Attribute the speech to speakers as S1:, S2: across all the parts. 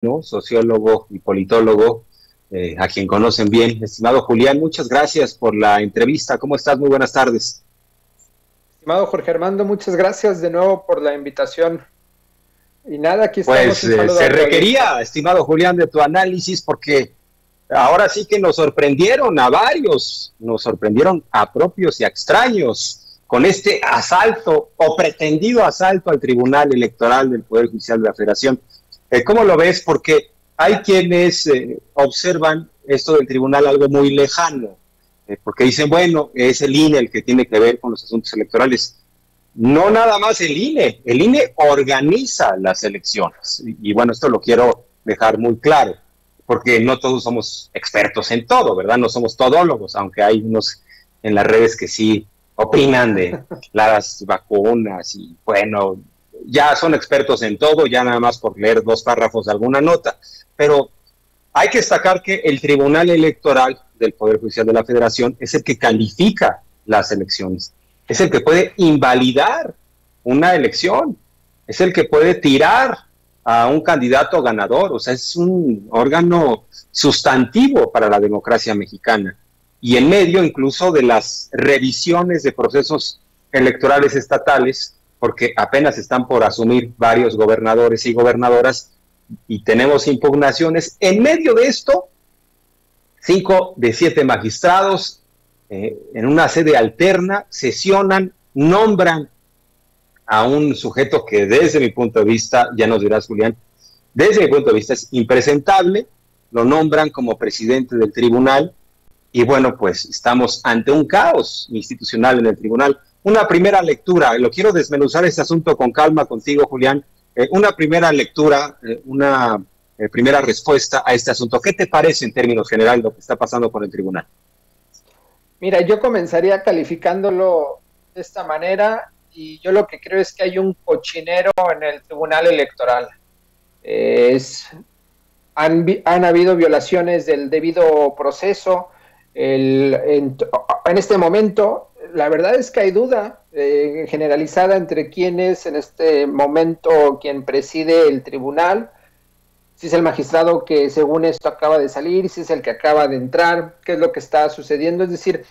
S1: ¿no? Sociólogo y politólogo, a quien conocen bien. Estimado Julián, muchas gracias por la entrevista. ¿Cómo estás? Muy buenas tardes.
S2: Estimado Jorge Armando, muchas gracias de nuevo por la invitación. Y nada, aquí estamos,
S1: Pues
S2: un saludo
S1: se
S2: a tu audiencia.
S1: requería, estimado Julián, de tu análisis porque ahora sí que nos sorprendieron a varios, nos sorprendieron a propios y a extraños con este asalto o pretendido asalto al Tribunal Electoral del Poder Judicial de la Federación. ¿Cómo lo ves? Porque hay quienes observan esto del tribunal algo muy lejano, porque dicen, bueno, es el INE el que tiene que ver con los asuntos electorales. No nada más el INE organiza las elecciones. Y bueno, esto lo quiero dejar muy claro, porque no todos somos expertos en todo, ¿verdad? No somos todólogos, aunque hay unos en las redes que sí opinan de las vacunas y bueno, ya son expertos en todo, ya nada más por leer 2 párrafos de alguna nota. Pero hay que destacar que el Tribunal Electoral del Poder Judicial de la Federación es el que califica las elecciones, es el que puede invalidar una elección, es el que puede tirar a un candidato ganador, o sea, es un órgano sustantivo para la democracia mexicana. Y en medio incluso de las revisiones de procesos electorales estatales, porque apenas están por asumir varios gobernadores y gobernadoras, y tenemos impugnaciones. En medio de esto, 5 de 7 magistrados en una sede alterna sesionan, nombran a un sujeto que desde mi punto de vista, ya nos dirás Julián, desde mi punto de vista es impresentable, lo nombran como presidente del tribunal y bueno, pues estamos ante un caos institucional en el tribunal. Una primera lectura, lo quiero desmenuzar este asunto con calma contigo, Julián, una primera lectura, una primera respuesta a este asunto. ¿Qué te parece en términos generales lo que está pasando con el tribunal?
S2: Mira, yo comenzaría calificándolo de esta manera y yo lo que creo es que hay un cochinero en el Tribunal Electoral. Han habido violaciones del debido proceso. En este momento, la verdad es que hay duda generalizada entre quién es en este momento quien preside el tribunal, si es el magistrado que según esto acaba de salir, si es el que acaba de entrar, qué es lo que está sucediendo. Es decir,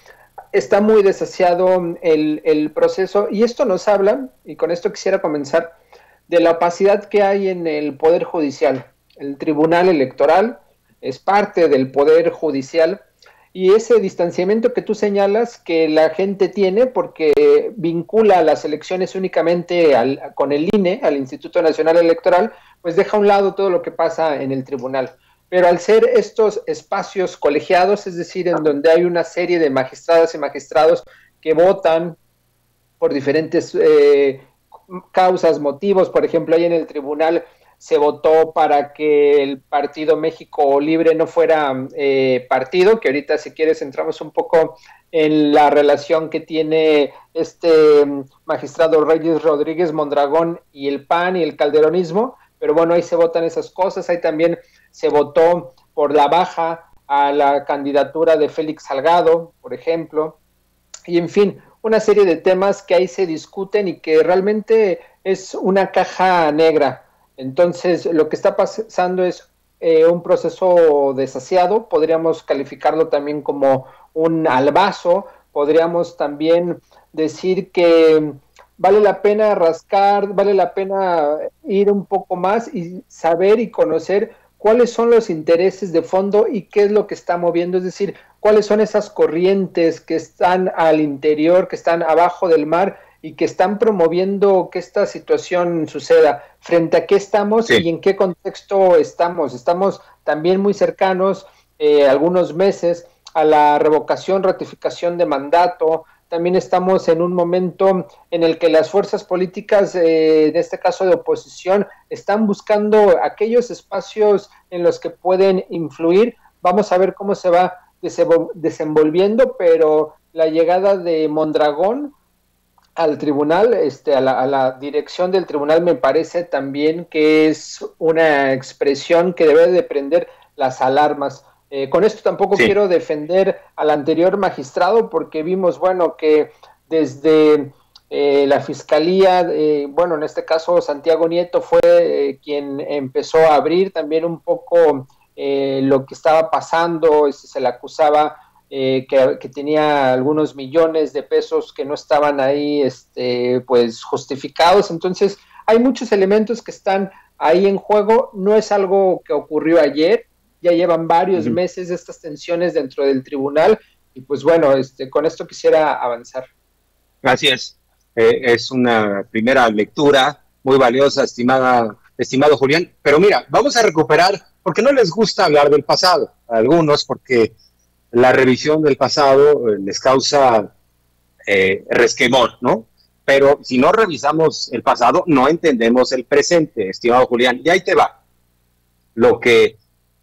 S2: está muy desasiado el proceso y esto nos habla, y con esto quisiera comenzar, de la opacidad que hay en el Poder Judicial. El Tribunal Electoral es parte del Poder Judicial y ese distanciamiento que tú señalas que la gente tiene porque vincula las elecciones únicamente con el INE, al Instituto Nacional Electoral, pues deja a un lado todo lo que pasa en el tribunal. Pero al ser estos espacios colegiados, es decir, en donde hay una serie de magistradas y magistrados que votan por diferentes causas, motivos, por ejemplo, ahí en el tribunal se votó para que el Partido México Libre no fuera partido, que ahorita si quieres entramos un poco en la relación que tiene este magistrado Reyes Rodríguez Mondragón y el PAN y el calderonismo, pero bueno, ahí se votan esas cosas, ahí también se votó por la baja a la candidatura de Félix Salgado, por ejemplo, y en fin, una serie de temas que ahí se discuten y que realmente es una caja negra. Entonces, lo que está pasando es un proceso desasiado, podríamos calificarlo también como un albazo, podríamos también decir que vale la pena rascar, vale la pena ir un poco más y saber y conocer cuáles son los intereses de fondo y qué es lo que está moviendo, es decir, cuáles son esas corrientes que están al interior, que están abajo del mar y que están promoviendo que esta situación suceda. ¿Frente a qué estamos
S1: Sí.
S2: y en qué contexto estamos? Estamos también muy cercanos, algunos meses, a la revocación, ratificación de mandato. También estamos en un momento en el que las fuerzas políticas, en este caso de oposición, están buscando aquellos espacios en los que pueden influir. Vamos a ver cómo se va desenvolviendo, pero la llegada de Mondragón al tribunal, a la dirección del tribunal, me parece también que es una expresión que debe de prender las alarmas. Con esto tampoco
S1: Sí.
S2: quiero defender al anterior magistrado porque vimos, bueno, que desde La fiscalía, bueno, en este caso Santiago Nieto fue quien empezó a abrir también un poco lo que estaba pasando. Se le acusaba que tenía algunos millones de pesos que no estaban ahí pues justificados. Entonces hay muchos elementos que están ahí en juego. No es algo que ocurrió ayer, ya llevan varios meses estas tensiones dentro del tribunal, y pues bueno, con esto quisiera avanzar.
S1: Gracias. Es una primera lectura muy valiosa, estimado Julián. Pero mira, vamos a recuperar, porque no les gusta hablar del pasado a algunos, porque la revisión del pasado les causa resquemor, ¿no? Pero si no revisamos el pasado, no entendemos el presente, estimado Julián. Y ahí te va. Lo que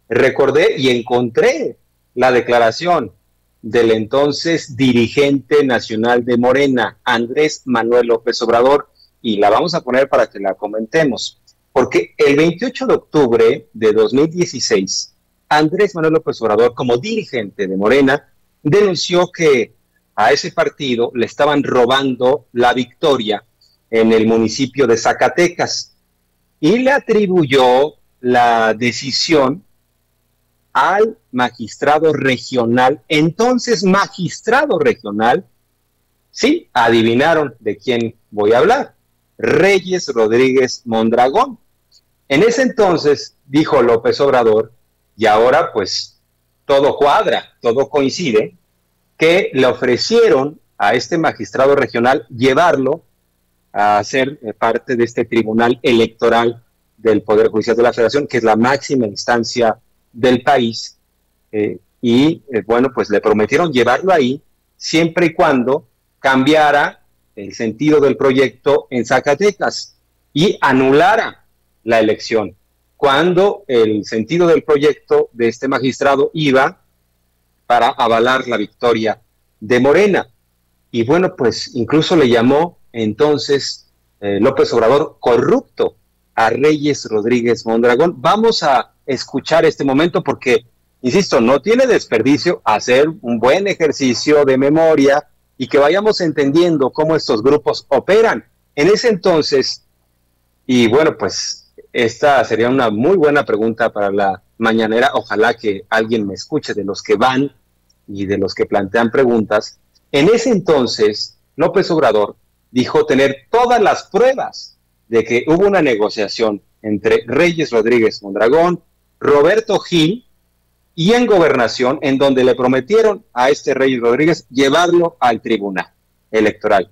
S1: recordé y encontré la declaración del entonces dirigente nacional de Morena, Andrés Manuel López Obrador, y la vamos a poner para que la comentemos, porque el 28 de octubre de 2016, Andrés Manuel López Obrador, como dirigente de Morena, denunció que a ese partido le estaban robando la victoria en el municipio de Zacatecas y le atribuyó la decisión al magistrado regional, entonces magistrado regional, sí, adivinaron de quién voy a hablar, Reyes Rodríguez Mondragón. En ese entonces, dijo López Obrador, y ahora pues todo cuadra, todo coincide, que le ofrecieron a este magistrado regional llevarlo a ser parte de este tribunal electoral del Poder Judicial de la Federación, que es la máxima instancia del país, bueno, pues le prometieron llevarlo ahí siempre y cuando cambiara el sentido del proyecto en Zacatecas y anulara la elección, cuando el sentido del proyecto de este magistrado iba para avalar la victoria de Morena. Y bueno, pues incluso le llamó entonces López Obrador corrupto a Reyes Rodríguez Mondragón. Vamos a escuchar este momento porque, insisto, no tiene desperdicio hacer un buen ejercicio de memoria y que vayamos entendiendo cómo estos grupos operan. En ese entonces, y bueno, pues esta sería una muy buena pregunta para la mañanera, ojalá que alguien me escuche de los que van y de los que plantean preguntas. En ese entonces, López Obrador dijo tener todas las pruebas de que hubo una negociación entre Reyes Rodríguez Mondragón, Roberto Gil y en Gobernación, en donde le prometieron a este Reyes Rodríguez llevarlo al tribunal electoral.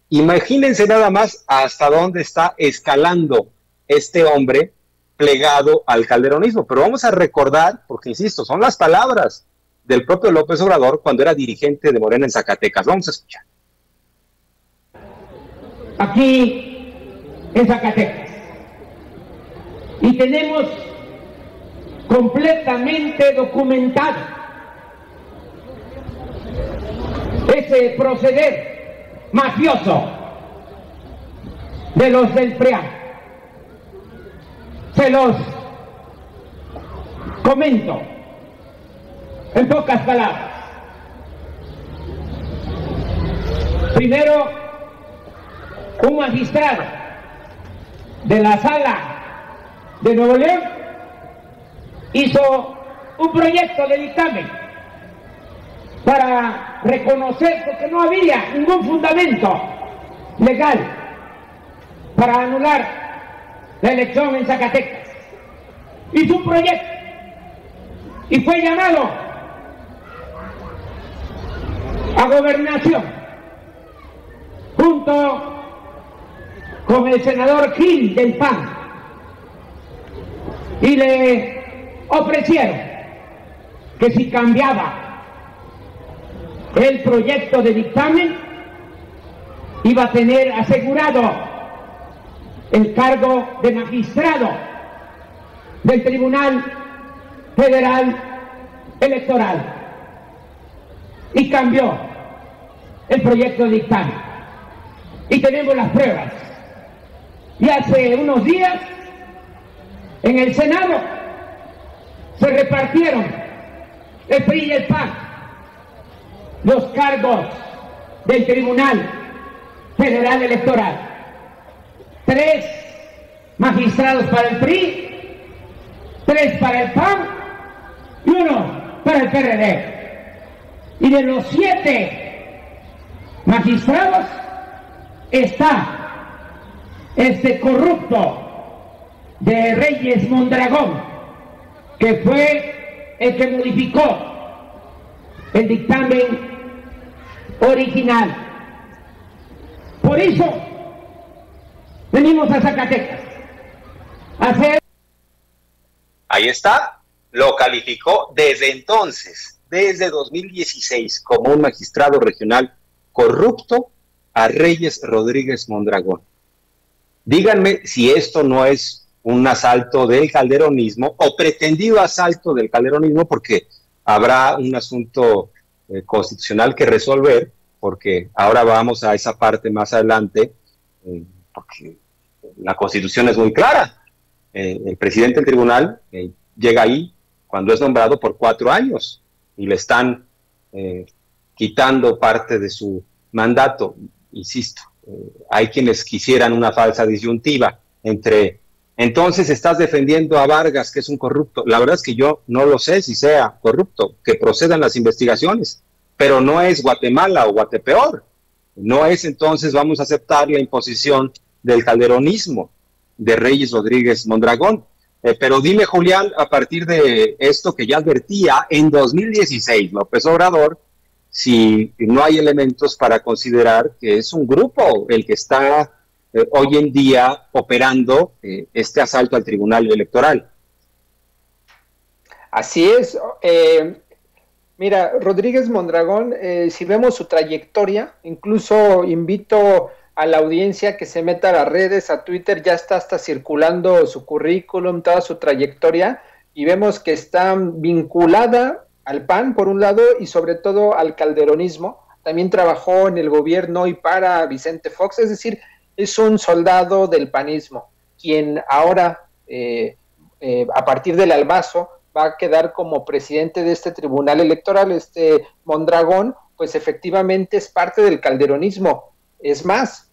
S1: Imagínense nada más hasta dónde está escalando este hombre plegado al calderonismo. Pero vamos a recordar, porque insisto, son las palabras del propio López Obrador cuando era dirigente de Morena en Zacatecas. Vamos a escuchar.
S3: Aquí en Zacatecas. Y tenemos completamente documentado ese proceder mafioso de los del PRIAN. Se los comento en pocas palabras. Primero, un magistrado de la Sala de Nuevo León hizo un proyecto de dictamen para reconocer, porque no había ningún fundamento legal para anular la elección en Zacatecas. Hizo un proyecto y fue llamado a Gobernación junto con el senador Gil del PAN y le ofrecieron que si cambiaba el proyecto de dictamen iba a tener asegurado el cargo de magistrado del Tribunal Federal Electoral, y cambió el proyecto de dictamen y tenemos las pruebas. Y hace unos días en el Senado se repartieron el PRI y el PAN los cargos del Tribunal Federal Electoral. 3 magistrados para el PRI, 3 para el PAN y 1 para el PRD. Y de los 7 magistrados está este corrupto de Reyes Mondragón, que fue el que modificó el dictamen original. Por eso venimos a Zacatecas a hacer...
S1: Ahí está, lo calificó desde entonces, desde 2016, como un magistrado regional corrupto a Reyes Rodríguez Mondragón. Díganme si esto no es un asalto del calderonismo o pretendido asalto del calderonismo, porque habrá un asunto constitucional que resolver, porque ahora vamos a esa parte más adelante, porque la Constitución es muy clara. El presidente del tribunal llega ahí cuando es nombrado por 4 años y le están quitando parte de su mandato. Insisto, hay quienes quisieran una falsa disyuntiva entre entonces estás defendiendo a Vargas, que es un corrupto. La verdad es que yo no lo sé si sea corrupto, que procedan las investigaciones, pero no es Guatemala o Guatepeor. No es entonces vamos a aceptar la imposición del calderonismo de Reyes Rodríguez Mondragón. Pero dime, Julián, a partir de esto que ya advertía en 2016 López Obrador, si no hay elementos para considerar que es un grupo el que está hoy en día operando este asalto al Tribunal Electoral.
S2: Así es. Mira, Rodríguez Mondragón, si vemos su trayectoria, incluso invito a la audiencia que se meta a las redes, a Twitter, ya está hasta circulando su currículum, toda su trayectoria, y vemos que está vinculada al PAN, por un lado, y sobre todo al calderonismo. También trabajó en el gobierno y para Vicente Fox, es decir, es un soldado del panismo, quien ahora, a partir del albazo, va a quedar como presidente de este tribunal electoral. Este Mondragón, pues efectivamente es parte del calderonismo. Es más,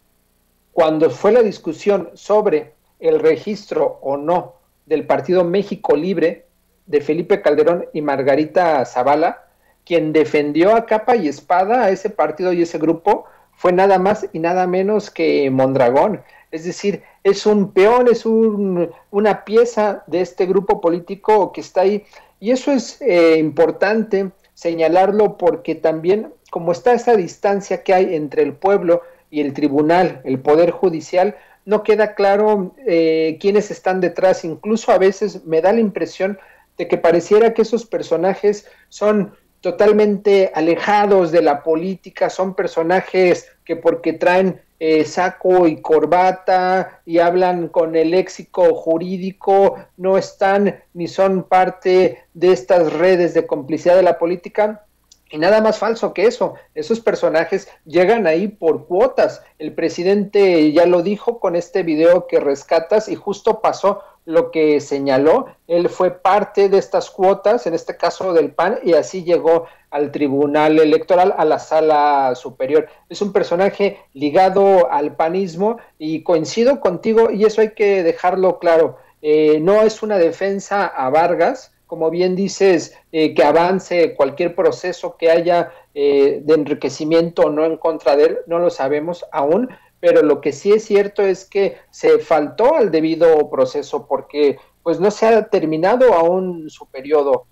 S2: cuando fue la discusión sobre el registro o no del Partido México Libre de Felipe Calderón y Margarita Zavala, quien defendió a capa y espada a ese partido y ese grupo fue nada más y nada menos que Mondragón. Es decir, es un peón, es una pieza de este grupo político que está ahí. Y eso es importante señalarlo porque también, como está esa distancia que hay entre el pueblo y el tribunal, el poder judicial, no queda claro quiénes están detrás. Incluso a veces me da la impresión de que pareciera que esos personajes son totalmente alejados de la política, son personajes que porque traen saco y corbata y hablan con el léxico jurídico, no están ni son parte de estas redes de complicidad de la política. Y nada más falso que eso, esos personajes llegan ahí por cuotas. El presidente ya lo dijo con este video que rescatas y justo pasó lo que señaló. Él fue parte de estas cuotas, en este caso del PAN, y así llegó al Tribunal Electoral, a la Sala Superior. Es un personaje ligado al panismo y coincido contigo, y eso hay que dejarlo claro. No es una defensa a Vargas, como bien dices, que avance cualquier proceso que haya de enriquecimiento o no en contra de él, no lo sabemos aún, pero lo que sí es cierto es que se faltó al debido proceso porque pues no se ha terminado aún su periodo.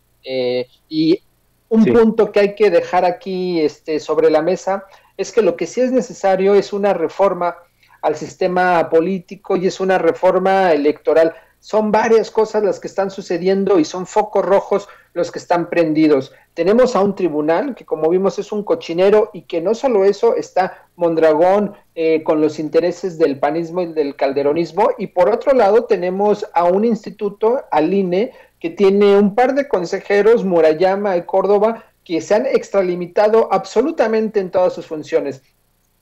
S2: Y un punto que hay que dejar aquí sobre la mesa es que lo que sí es necesario es una reforma al sistema político y es una reforma electoral. Son varias cosas las que están sucediendo y son focos rojos los que están prendidos. Tenemos a un tribunal que, como vimos, es un cochinero y que no solo eso, está Mondragón con los intereses del panismo y del calderonismo, y por otro lado tenemos a un instituto, al INE, que tiene un par de consejeros, Murayama y Córdoba, que se han extralimitado absolutamente en todas sus funciones.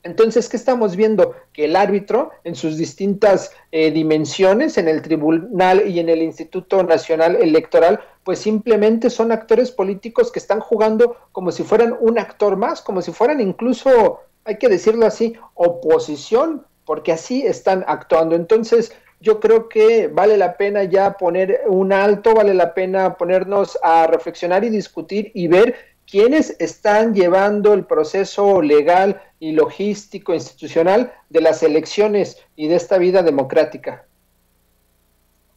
S2: Entonces, ¿qué estamos viendo? Que el árbitro, en sus distintas dimensiones, en el tribunal y en el Instituto Nacional Electoral, pues simplemente son actores políticos que están jugando como si fueran un actor más, como si fueran incluso hay que decirlo así, oposición, porque así están actuando. Entonces, yo creo que vale la pena ya poner un alto, vale la pena ponernos a reflexionar y discutir y ver quiénes están llevando el proceso legal y logístico institucional de las elecciones y de esta vida democrática.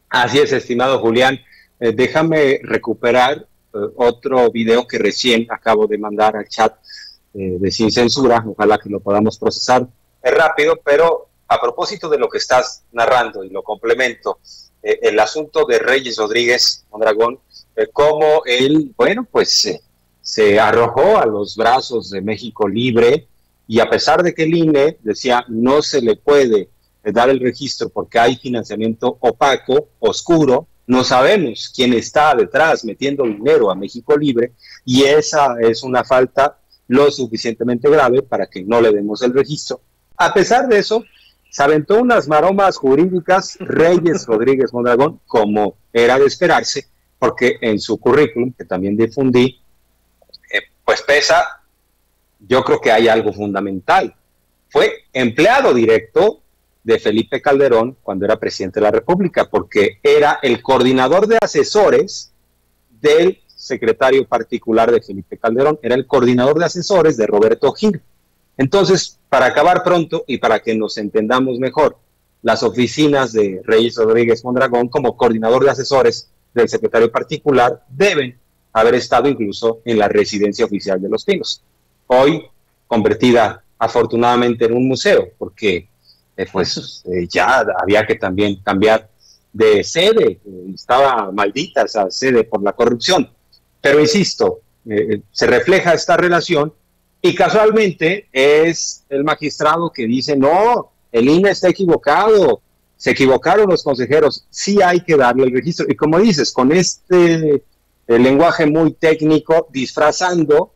S1: Así es, estimado Julián. Déjame recuperar otro video que recién acabo de mandar al chat de Sin Censura. Ojalá que lo podamos procesar rápido, pero a propósito de lo que estás narrando y lo complemento, el asunto de Reyes Rodríguez Mondragón, cómo él, bueno, pues se arrojó a los brazos de México Libre, y a pesar de que el INE decía no se le puede dar el registro porque hay financiamiento opaco, oscuro, no sabemos quién está detrás metiendo dinero a México Libre, y esa es una falta lo suficientemente grave para que no le demos el registro. A pesar de eso, se aventó unas maromas jurídicas Reyes Rodríguez Mondragón, como era de esperarse, porque en su currículum, que también difundí, pues pesa, yo creo que hay algo fundamental. Fue empleado directo de Felipe Calderón cuando era presidente de la República, porque era el coordinador de asesores del secretario particular de Felipe Calderón, era el coordinador de asesores de Roberto Gil. Entonces, para acabar pronto y para que nos entendamos mejor, las oficinas de Reyes Rodríguez Mondragón como coordinador de asesores del secretario particular deben haber estado incluso en la residencia oficial de Los Pinos, hoy convertida afortunadamente en un museo, porque ya había que también cambiar de sede, estaba maldita esa sede por la corrupción. Pero insisto, se refleja esta relación, y casualmente es el magistrado que dice, no, el INE está equivocado, se equivocaron los consejeros, sí hay que darle el registro. Y como dices, con este lenguaje muy técnico, disfrazando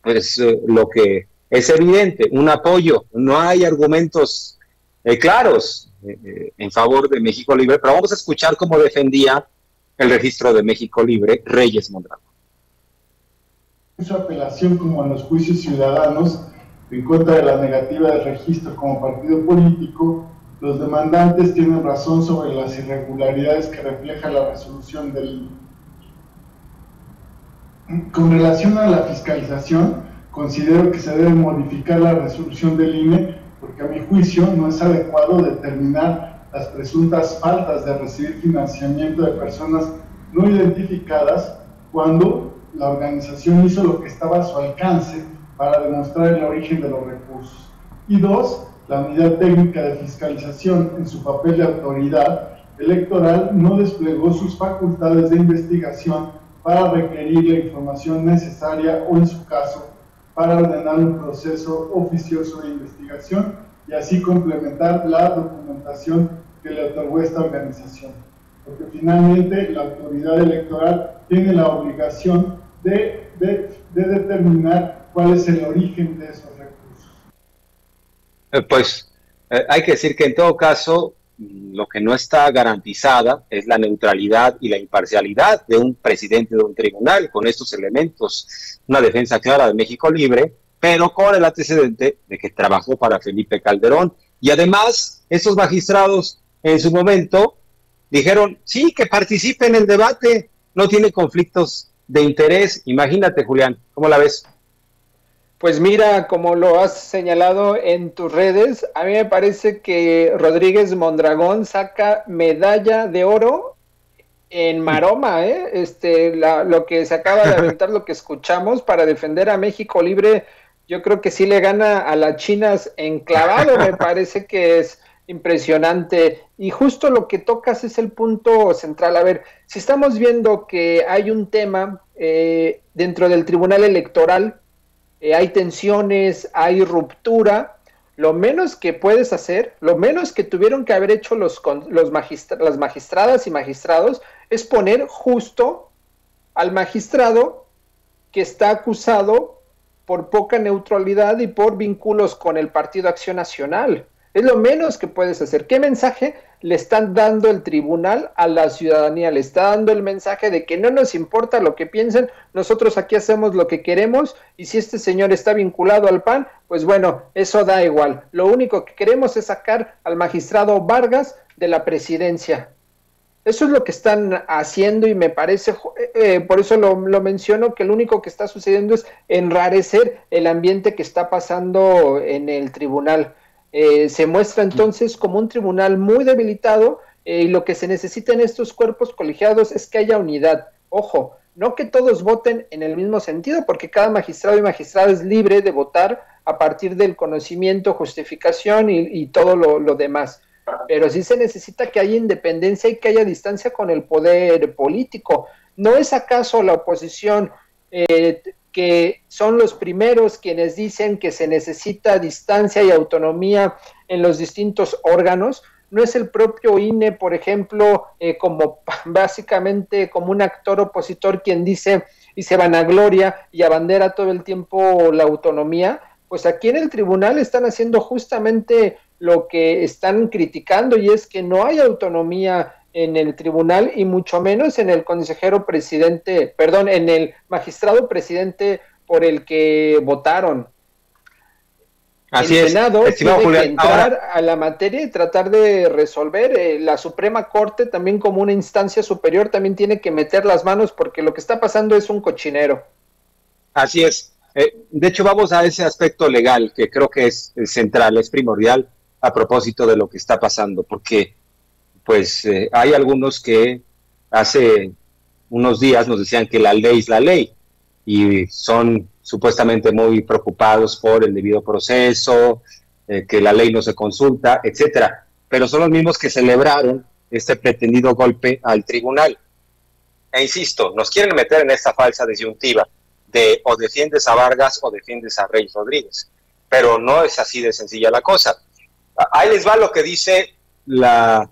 S1: pues, lo que es evidente, un apoyo, no hay argumentos claros en favor de México Libre, pero vamos a escuchar cómo defendía el registro de México Libre Reyes Mondragón.
S4: Su apelación, como en los juicios ciudadanos, en contra de la negativa de registro como partido político, los demandantes tienen razón sobre las irregularidades que refleja la resolución del INE. Con relación a la fiscalización, considero que se debe modificar la resolución del INE porque a mi juicio no es adecuado determinar las presuntas faltas de recibir financiamiento de personas no identificadas cuando la organización hizo lo que estaba a su alcance para demostrar el origen de los recursos. Y dos, la unidad técnica de fiscalización, en su papel de autoridad electoral, no desplegó sus facultades de investigación para requerir la información necesaria o, en su caso, para ordenar un proceso oficioso de investigación y así complementar la documentación que le otorgó esta organización. Porque finalmente la autoridad electoral tiene la obligación de determinar cuál es el origen de esos recursos.
S1: Hay que decir que en todo caso lo que no está garantizada es la neutralidad y la imparcialidad de un presidente de un tribunal con estos elementos, una defensa clara de México Libre, pero con el antecedente de que trabajó para Felipe Calderón, y además esos magistrados en su momento dijeron, sí, que participe en el debate, no tiene conflictos de interés. Imagínate, Julián, ¿cómo la ves?
S2: Pues mira, como lo has señalado en tus redes, a mí me parece que Rodríguez Mondragón saca medalla de oro en maroma, lo que se acaba de aventar, lo que escuchamos para defender a México Libre, yo creo que sí le gana a las chinas enclavado, me parece que es impresionante. Y justo lo que tocas es el punto central. A ver, si estamos viendo que hay un tema dentro del Tribunal Electoral, hay tensiones, hay ruptura, lo menos que puedes hacer, lo menos que tuvieron que haber hecho las magistradas y magistrados es poner justo al magistrado que está acusado por poca neutralidad y por vínculos con el Partido Acción Nacional. Es lo menos que puedes hacer. ¿Qué mensaje le están dando el tribunal a la ciudadanía, le está dando el mensaje de que no nos importa lo que piensen, nosotros aquí hacemos lo que queremos, y si este señor está vinculado al PAN, pues bueno, eso da igual. Lo único que queremos es sacar al magistrado Vargas de la presidencia. Eso es lo que están haciendo, y me parece, por eso lo menciono, que lo único que está sucediendo es enrarecer el ambiente que está pasando en el tribunal. Se muestra entonces como un tribunal muy debilitado, y lo que se necesita en estos cuerpos colegiados es que haya unidad. Ojo, no que todos voten en el mismo sentido, porque cada magistrado y magistrada es libre de votar a partir del conocimiento, justificación y todo lo demás. Pero sí se necesita que haya independencia y que haya distancia con el poder político. ¿No es acaso la oposición que son los primeros quienes dicen que se necesita distancia y autonomía en los distintos órganos? ¿No es el propio INE, por ejemplo, como básicamente como un actor opositor quien dice y se vanagloria y abandera todo el tiempo la autonomía? Pues aquí en el tribunal están haciendo justamente lo que están criticando, y es que no hay autonomía en el tribunal, y mucho menos en el consejero presidente, perdón, en el magistrado presidente por el que votaron.
S1: Así
S2: el
S1: es,
S2: Senado tiene
S1: Julián,
S2: que entrar a la materia y tratar de resolver. La Suprema Corte, también como una instancia superior, también tiene que meter las manos, porque lo que está pasando es un cochinero.
S1: Así es. De hecho, vamos a ese aspecto legal que creo que es central, es primordial a propósito de lo que está pasando, porque pues hay algunos que hace unos días nos decían que la ley es la ley, y son supuestamente muy preocupados por el debido proceso, que la ley no se consulta, etcétera, pero son los mismos que celebraron este pretendido golpe al tribunal. E insisto, nos quieren meter en esta falsa disyuntiva de o defiendes a Vargas o defiendes a Reyes Rodríguez, pero no es así de sencilla la cosa. Ahí les va lo que dice la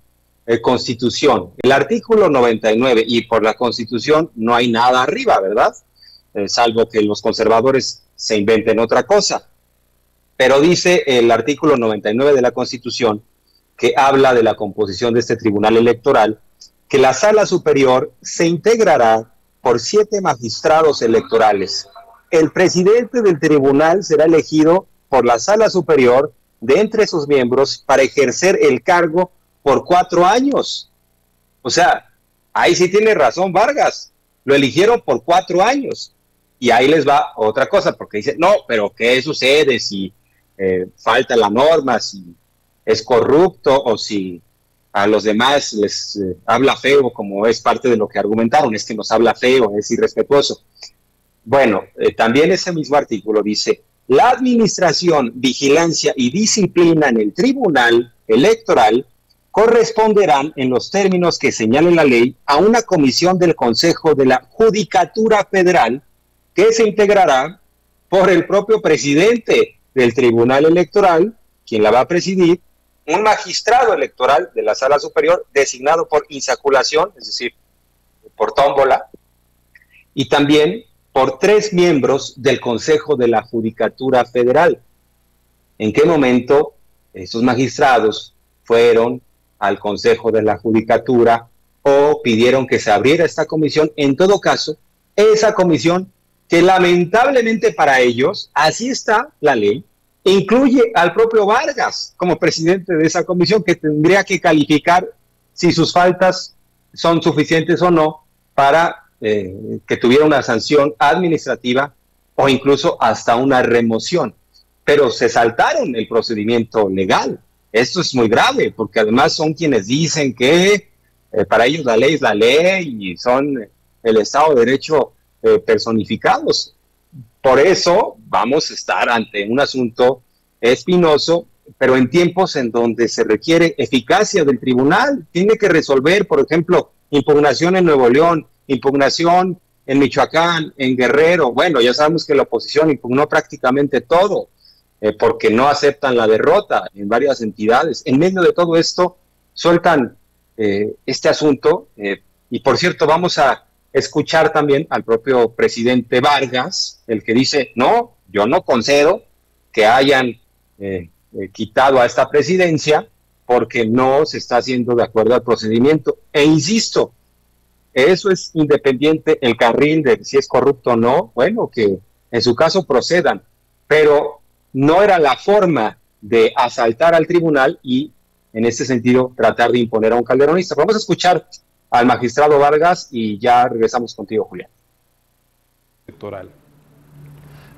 S1: Constitución, el artículo 99, y por la Constitución no hay nada arriba, ¿verdad? Salvo que los conservadores se inventen otra cosa. Pero dice el artículo 99 de la Constitución, que habla de la composición de este tribunal electoral, que la Sala Superior se integrará por 7 magistrados electorales. El presidente del tribunal será elegido por la Sala Superior de entre sus miembros para ejercer el cargo por 4 años. O sea, ahí sí tiene razón Vargas, lo eligieron por 4 años. Y ahí les va otra cosa, porque dice, no, pero ¿qué sucede si falta la norma, si es corrupto o si a los demás les habla feo, como es parte de lo que argumentaron, es que nos habla feo, es irrespetuoso? Bueno, también ese mismo artículo dice, la administración, vigilancia y disciplina en el tribunal electoral corresponderán, en los términos que señale la ley, a una comisión del Consejo de la Judicatura Federal, que se integrará por el propio presidente del Tribunal Electoral, quien la va a presidir, un magistrado electoral de la Sala Superior designado por insaculación, es decir, por tómbola, y también por 3 miembros del Consejo de la Judicatura Federal. ¿En qué momento esos magistrados fueron al Consejo de la Judicatura o pidieron que se abriera esta comisión? En todo caso, esa comisión, que lamentablemente para ellos, así está la ley, incluye al propio Vargas como presidente de esa comisión, que tendría que calificar si sus faltas son suficientes o no para que tuviera una sanción administrativa o incluso hasta una remoción. Pero se saltaron el procedimiento legal. Esto es muy grave, porque además son quienes dicen que para ellos la ley es la ley y son el Estado de Derecho personificados. Por eso vamos a estar ante un asunto espinoso, pero en tiempos en donde se requiere eficacia del tribunal. Tiene que resolver, por ejemplo, impugnación en Nuevo León, impugnación en Michoacán, en Guerrero. Bueno, ya sabemos que la oposición impugnó prácticamente todo, porque no aceptan la derrota en varias entidades. En medio de todo esto, sueltan este asunto, y por cierto, vamos a escuchar también al propio presidente Vargas, el que dice, no, yo no concedo que hayan quitado a esta presidencia porque no se está haciendo de acuerdo al procedimiento. E insisto, eso es independiente el carril de si es corrupto o no, bueno, que en su caso procedan, pero no era la forma de asaltar al tribunal y en este sentido tratar de imponer a un calderonista. Vamos a escuchar al magistrado Vargas y ya regresamos contigo, Julián.
S5: Electoral.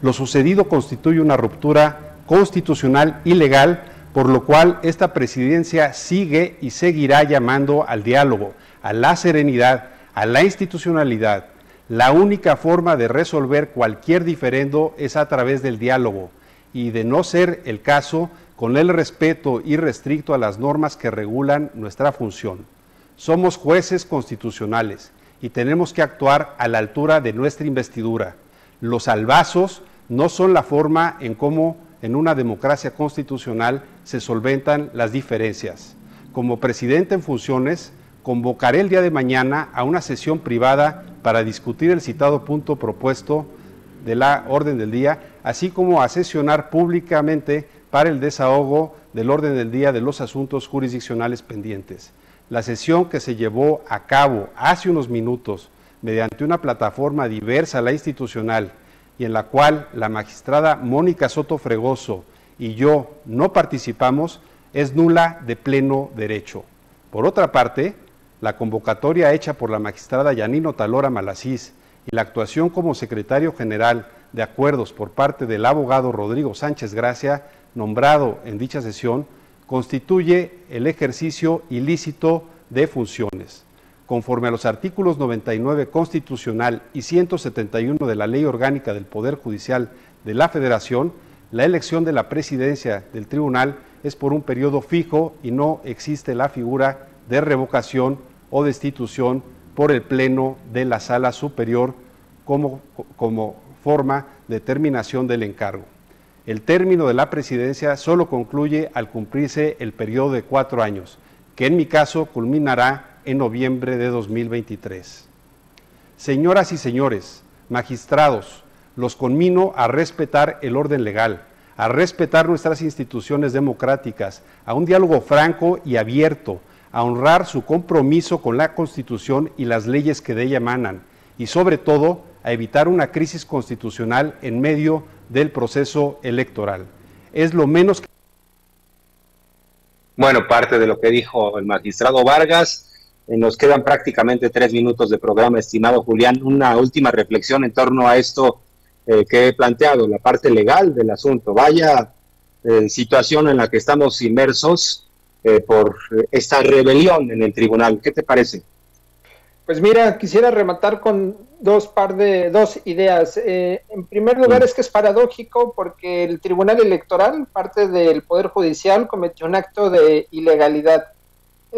S5: Lo sucedido constituye una ruptura constitucional y legal, por lo cual esta presidencia sigue y seguirá llamando al diálogo, a la serenidad, a la institucionalidad. La única forma de resolver cualquier diferendo es a través del diálogo y, de no ser el caso, con el respeto irrestricto a las normas que regulan nuestra función. Somos jueces constitucionales y tenemos que actuar a la altura de nuestra investidura. Los salvazos no son la forma en cómo en una democracia constitucional se solventan las diferencias. Como presidente en funciones, convocaré el día de mañana a una sesión privada para discutir el citado punto propuesto de la orden del día, así como a sesionar públicamente para el desahogo del orden del día de los asuntos jurisdiccionales pendientes. La sesión que se llevó a cabo hace unos minutos mediante una plataforma diversa a la institucional y en la cual la magistrada Mónica Soto Fregoso y yo no participamos, es nula de pleno derecho. Por otra parte, la convocatoria hecha por la magistrada Yanino Talora Malasís y la actuación como secretario general de acuerdos por parte del abogado Rodrigo Sánchez Gracia, nombrado en dicha sesión, constituye el ejercicio ilícito de funciones. Conforme a los artículos 99 constitucional y 171 de la Ley Orgánica del Poder Judicial de la Federación, la elección de la presidencia del tribunal es por un periodo fijo y no existe la figura de revocación o destitución por el Pleno de la Sala Superior como forma de terminación del encargo. El término de la presidencia solo concluye al cumplirse el periodo de 4 años, que en mi caso culminará en noviembre de 2023. Señoras y señores, magistrados, los conmino a respetar el orden legal, a respetar nuestras instituciones democráticas, a un diálogo franco y abierto, a honrar su compromiso con la Constitución y las leyes que de ella emanan, y sobre todo, a evitar una crisis constitucional en medio del proceso electoral. Es lo menos que...
S1: Bueno, parte de lo que dijo el magistrado Vargas. Nos quedan prácticamente 3 minutos de programa, estimado Julián. Una última reflexión en torno a esto que he planteado, la parte legal del asunto. Vaya situación en la que estamos inmersos por esta rebelión en el tribunal. ¿Qué te parece?
S2: Pues mira, quisiera rematar con dos ideas. En primer lugar, es que es paradójico porque el Tribunal Electoral, parte del Poder Judicial, cometió un acto de ilegalidad.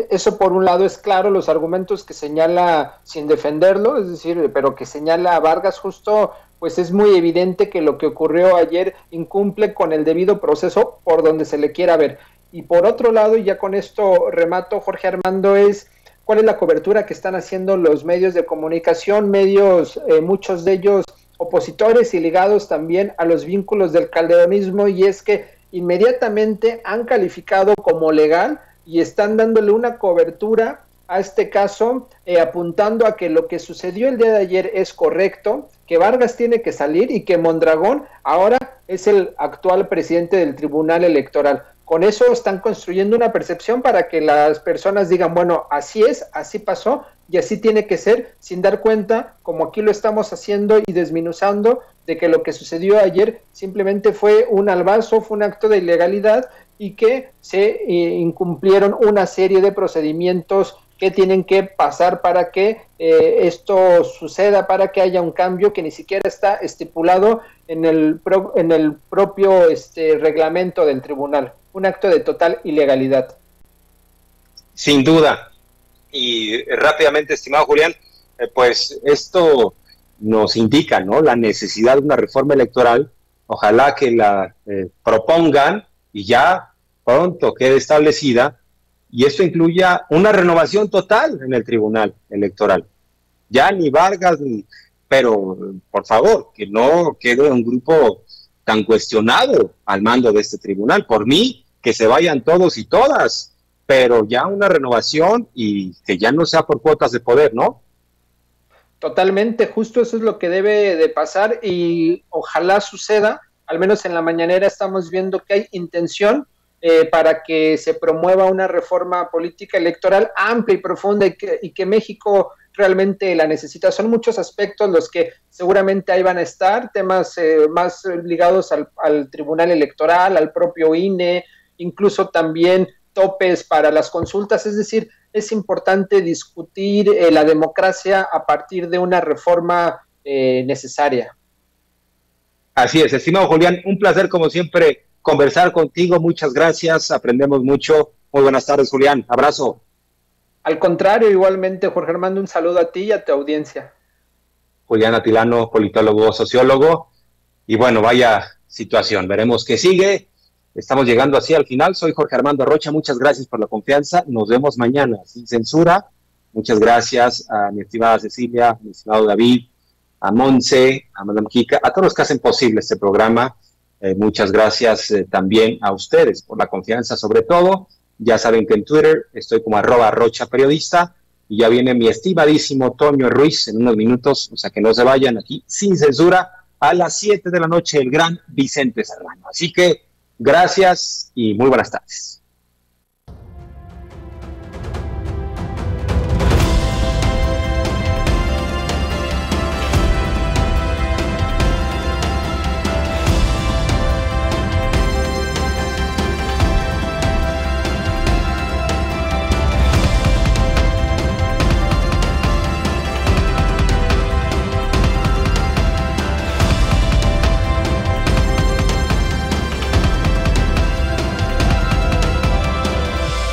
S2: Eso por un lado es claro, los argumentos que señala sin defenderlo, es decir, pero que señala a Vargas justo, pues es muy evidente que lo que ocurrió ayer incumple con el debido proceso por donde se le quiera ver. Y por otro lado, y ya con esto remato, Jorge Armando, es cuál es la cobertura que están haciendo los medios de comunicación, medios, muchos de ellos opositores y ligados también a los vínculos del calderonismo, y es que inmediatamente han calificado como legal y están dándole una cobertura a este caso, apuntando a que lo que sucedió el día de ayer es correcto, que Vargas tiene que salir y que Mondragón ahora es el actual presidente del Tribunal Electoral. Con eso están construyendo una percepción para que las personas digan, bueno, así es, así pasó y así tiene que ser, sin dar cuenta, como aquí lo estamos haciendo y desminuzando, de que lo que sucedió ayer simplemente fue un albazo, fue un acto de ilegalidad y que se incumplieron una serie de procedimientos que tienen que pasar para que esto suceda, para que haya un cambio que ni siquiera está estipulado en el propio reglamento del tribunal. Un acto de total ilegalidad.
S1: Sin duda. Y rápidamente, estimado Julián, pues esto nos indica, ¿no?, la necesidad de una reforma electoral. Ojalá que la propongan y ya pronto quede establecida, y esto incluya una renovación total en el Tribunal Electoral. Ya ni Vargas, pero por favor, que no quede un grupo tan cuestionado al mando de este tribunal. Por mí, que se vayan todos y todas, pero ya una renovación y que ya no sea por cuotas de poder, ¿no?
S2: Totalmente, justo eso es lo que debe de pasar y ojalá suceda. Al menos en la mañanera estamos viendo que hay intención para que se promueva una reforma política electoral amplia y profunda y que México realmente la necesita. Son muchos aspectos los que seguramente ahí van a estar, temas más ligados al Tribunal Electoral, al propio INE, incluso también topes para las consultas, es decir, es importante discutir la democracia a partir de una reforma necesaria.
S1: Así es, estimado Julián, un placer como siempre conversar contigo, muchas gracias, aprendemos mucho. Muy buenas tardes, Julián, abrazo.
S2: Al contrario, igualmente, Jorge Armando, un saludo a ti y a tu audiencia.
S1: Julián Atilano, politólogo, sociólogo, y bueno, vaya situación, veremos qué sigue. Estamos llegando así al final. Soy Jorge Armando Rocha, muchas gracias por la confianza. Nos vemos mañana sin censura. Muchas gracias a mi estimada Cecilia, a mi estimado David, a Monse, a Madame Kika, a todos los que hacen posible este programa. Muchas gracias también a ustedes por la confianza, sobre todo. Ya saben que en Twitter estoy como @RochaPeriodista y ya viene mi estimadísimo Toño Ruiz en unos minutos, o sea que no se vayan aquí sin censura a las 7 de la noche el gran Vicente Serrano. Así que gracias y muy buenas tardes.